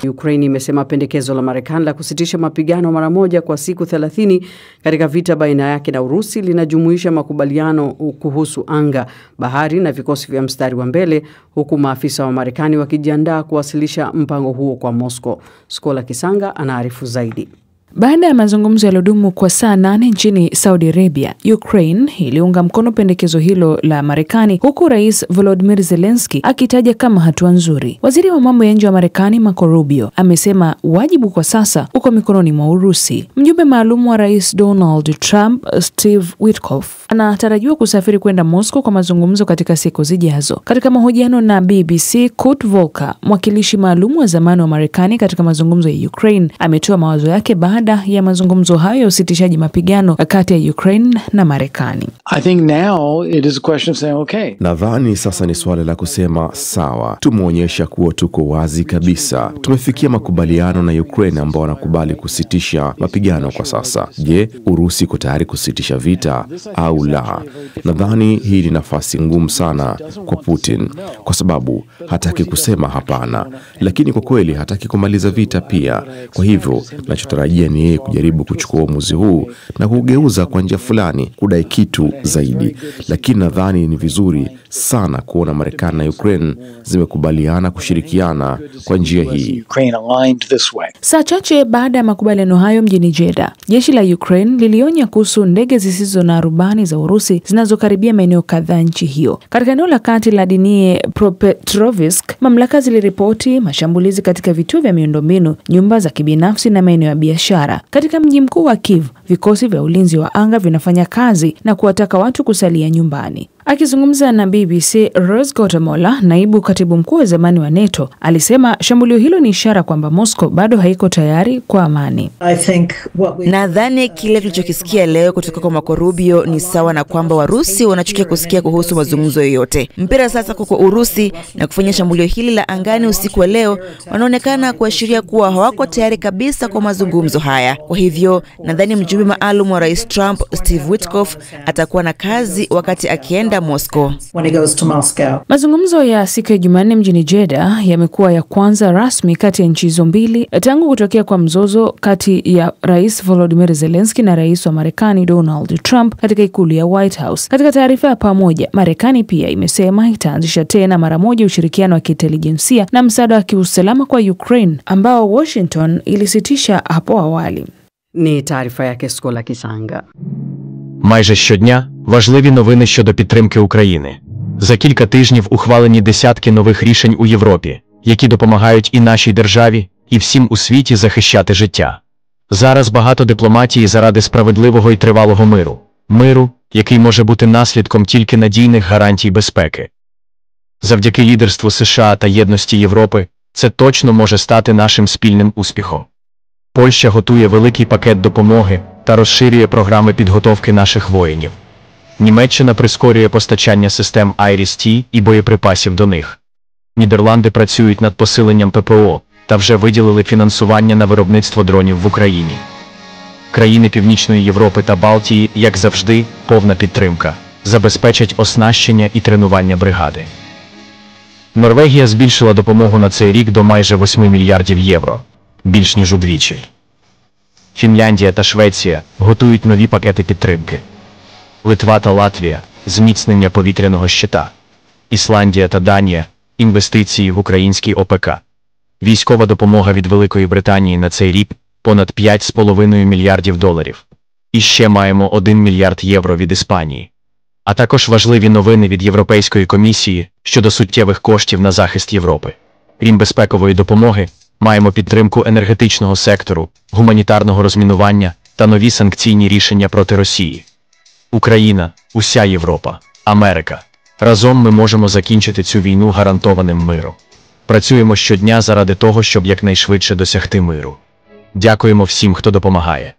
Ukraine imesema pendekezo la Marekani la kusitisha mapigano mara moja kwa siku 30 katika vita baina yake na Urusi linajumuisha makubaliano kuhusu anga, bahari na vikosi vya mstari wa mbele, huku maafisa wa Marekani wakijiandaa kuwasilisha mpango huo kwa Moscow. Skola Kisanga anaarifu zaidi. Baada ya mazungumzo yaliyodumu kwa saa 8 nchini Saudi Arabia, Ukraine iliunga mkono pendekezo hilo la Marekani, huku Rais Volodymyr Zelensky akitaja kama hatua nzuri. Waziri wa mambo ya nje wa Marekani Marco Rubio amesema wajibu kwa sasa uko mikononi mwa Urusi. Mjumbe maalum wa Rais Donald Trump, Steve Witkoff, anatarajiwa kusafiri kwenda Moscow kwa mazungumzo katika siku zijazo. Katika mahojiano na BBC, Kurt Volker, mwakilishi maalum wa zamani wa Marekani katika mazungumzo ya Ukraine, ametoa mawazo yake baada ya mazungumzo hayo ya usitishaji mapigano kati ya Ukraine na Marekani. I think now it is a question of saying okay. Nadhani sasa ni swala la kusema sawa. Tumeonyesha kuwa tuko wazi kabisa. Tumefikia makubaliano na Ukraine ambao wanakubali kusitisha mapigano kwa sasa. Je, Urusi iko tayari kusitisha vita au la? Nadhani hii ni nafasi ngumu sana kwa Putin kwa sababu hataki kusema hapana, lakini kwa kweli hataki kumaliza vita pia. Kwa hivyo nachotarajia ni yeye kujaribu kuchukua uamuzi huu na kugeuza kwa njia fulani kudai kitu zaidi. Lakini nadhani ni vizuri sana kuona Marekani na Ukraine zimekubaliana kushirikiana kwa njia hii. Saa chache baada ya makubaliano hayo mjini Jeddah, jeshi la Ukraine lilionya kuhusu ndege zisizo na rubani za Urusi zinazokaribia maeneo kadhaa nchi hiyo. Katika eneo la kati la Dnipropetrovsk, mamlaka ziliripoti mashambulizi katika vituo vya miundombinu, nyumba za kibinafsi na maeneo ya biashara. Katika mji mkuu wa Kiev, vikosi vya ulinzi wa anga vinafanya kazi na kuwataka watu kusalia nyumbani. Akizungumza na BBC, Rose Gotamola, naibu katibu mkuu wa zamani wa NATO, alisema shambulio hilo ni ishara kwamba Moscow bado haiko tayari kwa amani. Nadhani kile tulichokisikia leo kutoka kwa Marco Rubio ni sawa na kwamba Warusi wanachukia kusikia kuhusu mazungumzo yoyote. Mpira sasa kwa Urusi, na kufanya shambulio hili la angani usiku wa leo wanaonekana kuashiria kuwa hawako tayari kabisa kwa mazungumzo haya. Kwa hivyo, nadhani mjumbe maalum wa Rais Trump, Steve Witkoff, atakuwa na kazi wakati akienda Moscow. Mazungumzo ya siku ya Jumanne mjini Jeddah yamekuwa ya kwanza rasmi kati ya nchi hizo mbili tangu kutokea kwa mzozo kati ya Rais Volodymyr Zelensky na Rais wa Marekani Donald Trump katika ikulu ya White House. Katika taarifa ya pamoja, Marekani pia imesema itaanzisha tena mara moja ushirikiano wa kiintelijensia na msaada wa kiusalama kwa Ukraine ambao Washington ilisitisha hapo awali. Ni taarifa yake Skola Kisanga. Майже щодня важливі новини щодо підтримки України. За кілька тижнів ухвалені десятки нових рішень у Європі, які допомагають і нашій державі, і всім у світі захищати життя. Зараз багато дипломатії заради справедливого і тривалого миру. Миру, який може бути наслідком тільки надійних гарантій безпеки. Завдяки лідерству США та єдності Європи, це точно може стати нашим спільним успіхом. Польща готує великий пакет допомоги та розширює програми підготовки наших воїнів. Німеччина прискорює постачання систем IRIS-T і боєприпасів до них. Нідерланди працюють над посиленням ППО та вже виділили фінансування на виробництво дронів в Україні. Країни Північної Європи та Балтії, як завжди, повна підтримка, забезпечать оснащення і тренування бригади. Норвегія збільшила допомогу на цей рік до майже 8 мільярдів євро, більш ніж удвічі. Фінляндія та Швеція готують нові пакети підтримки. Литва та Латвія – зміцнення повітряного щита. Ісландія та Данія – інвестиції в український ОПК. Військова допомога від Великої Британії на цей рік – понад 5,5 мільярдів доларів. І ще маємо 1 мільярд євро від Іспанії. А також важливі новини від Європейської комісії щодо суттєвих коштів на захист Європи. Крім безпекової допомоги, маємо підтримку енергетичного сектору, гуманітарного розмінування та нові санкційні рішення проти Росії. Україна, уся Європа, Америка. Разом ми можемо закінчити цю війну гарантованим миром. Працюємо щодня заради того, щоб якнайшвидше досягти миру. Дякуємо всім, хто допомагає.